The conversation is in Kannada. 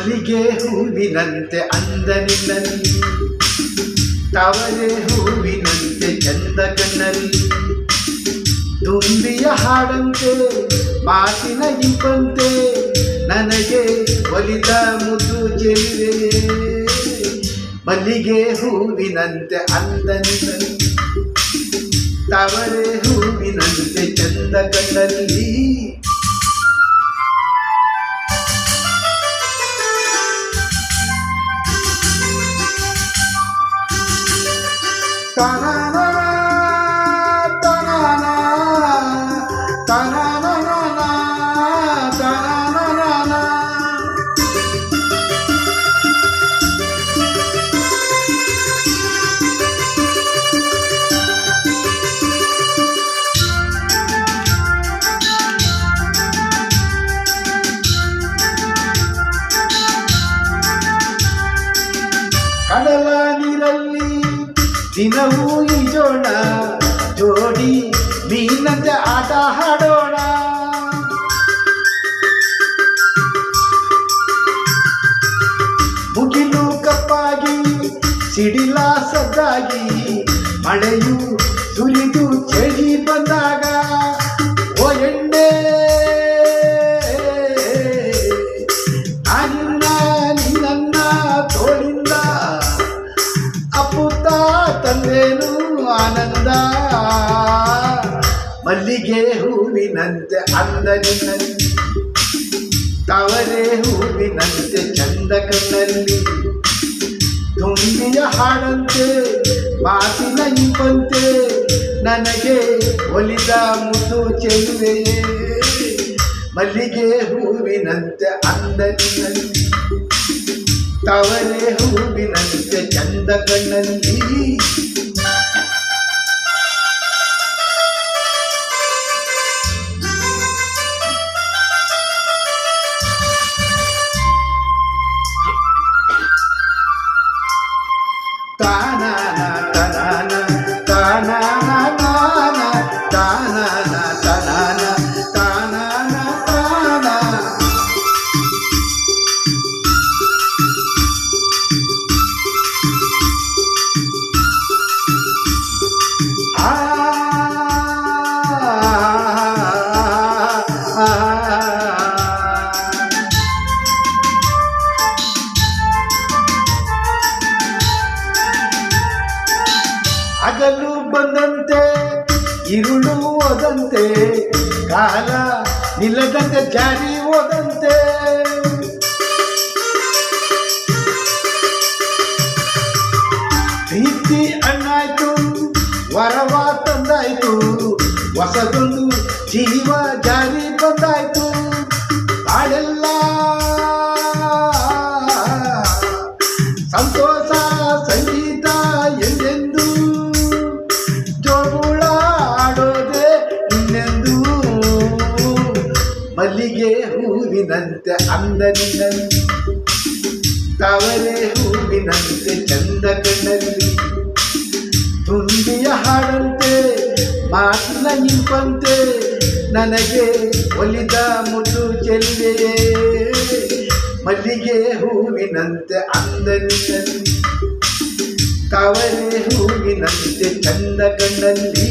ಮಲ್ಲಿಗೆ ಹೂವಿನಂತೆ ಅಂದ ನಿನ್ನಲ್ಲಿ, ತವರೆ ಹೂವಿನಂತೆ ಚಂದ ಕಣ್ಣಲ್ಲಿ, ತುಂಬಿಯ ಹಾಡಂತೆ ಮಾತಿನ ಇಂಪಂತೆ ನನಗೆ ಒಲಿದ ಮುದ್ದು ಚೆಲುವೆಯೇ. ಮಲ್ಲಿಗೆ ಹೂವಿನಂತೆ ಅಂದ ನಿನ್ನಲ್ಲಿ, ತವರೆ ಹೂವಿನಂತೆ ಚಂದ ಕಣ್ಣಲ್ಲಿ. ಕಡಲ ನೀರಲ್ಲಿ ದಿನವೂ ಈಜೋಣ, ಜೋಡಿ ಮೀನಂತೆ ಆಟ ಹಾಡೋಣ. ಮುಗಿಲು ಕಪ್ಪಾಗಿ ಸಿಡಿಲ ಸದ್ದಾಗಿ ಮಳೆಯು ಸುರಿದು ಚಳಿ ಬಂದಾಗ, ಓ ಎಣ್ಣೆ ನಿನ್ನ ತೋಳಿಂದ ಅಪ್ಪುತ್ತ ತಂದೇನು ಆನಂದ. ಮಲ್ಲಿಗೆ ಹೂವಿನಂತೆ ಅಂದ ನಿನ್ನಲ್ಲಿ, ತವರೆ ಹೂವಿನಂತೆ ಚಂದ ಕಣ್ಣಲ್ಲಿ, ತುಂಬಿಯ ಹಾಡಂತೆ ಮಾತಿನ ಇಂಪಂತೆ ನನಗೆ ಒಲಿದ ಮುದ್ದು ಚೆಲುವೆಯೇ. ಮಲ್ಲಿಗೆ ಹೂವಿನಂತೆ ಅಂದ ನಿನ್ನಲ್ಲಿ, ತವರೆ ಹೂವಿನಂತೆ ಚಂದ ಕಣ್ಣಲ್ಲಿ. ತಾನಾನ ತನಾನ ತಾನಾನ ನಾನ ತಾನಾನ ತನಾನ ತಾನಾನ ತಾನ. ಹಗಲು ಬಂದಂತೆ ಇರುಳು ಹೋದಂತೆ, ಕಾಲ ನಿಲ್ಲದಂತೆ ಜಾರಿ ಹೋದಂತೆ, ಪ್ರೀತಿ ಅಣ್ಣಾಯ್ತು ವರವ ತಂದಾಯ್ತು, ಹೊಸದೊಂದು ಜೀವ ಜಾರಿ ಬಂದಾಯ್ತು. ಬಾಳೆಲ್ಲ ಸಂತೋಷ ಸಂಗೀತ ಎಂದೆಂದು, ಜೋಗುಳ ಆಡೋದೆ ಇನ್ನೆಂದು. ಮಲ್ಲಿಗೆ ಹೂವಿನಂತೆ ಅಂದ ನಿನ್ನಲ್ಲಿ, ತವರೆ ಹೂವಿನಂತೆ ಚಂದ ಕಣ್ಣಲ್ಲಿ, ತುಂಬಿಯ ಹಾಡಂತೆ ಮಾತಿನ ಇಂಪಂತೆ ನನಗೆ ಒಲಿದ ಮುದ್ದು ಚೆಲುವೆಯೇ. ಮಲ್ಲಿಗೆ ಹೂವಿನಂತೆ ಅಂದ ನಿನ್ನಲ್ಲಿ, ತವರೆ ಹೂವಿನಂತೆ ಚಂದ ಕಣ್ಣಲ್ಲಿ.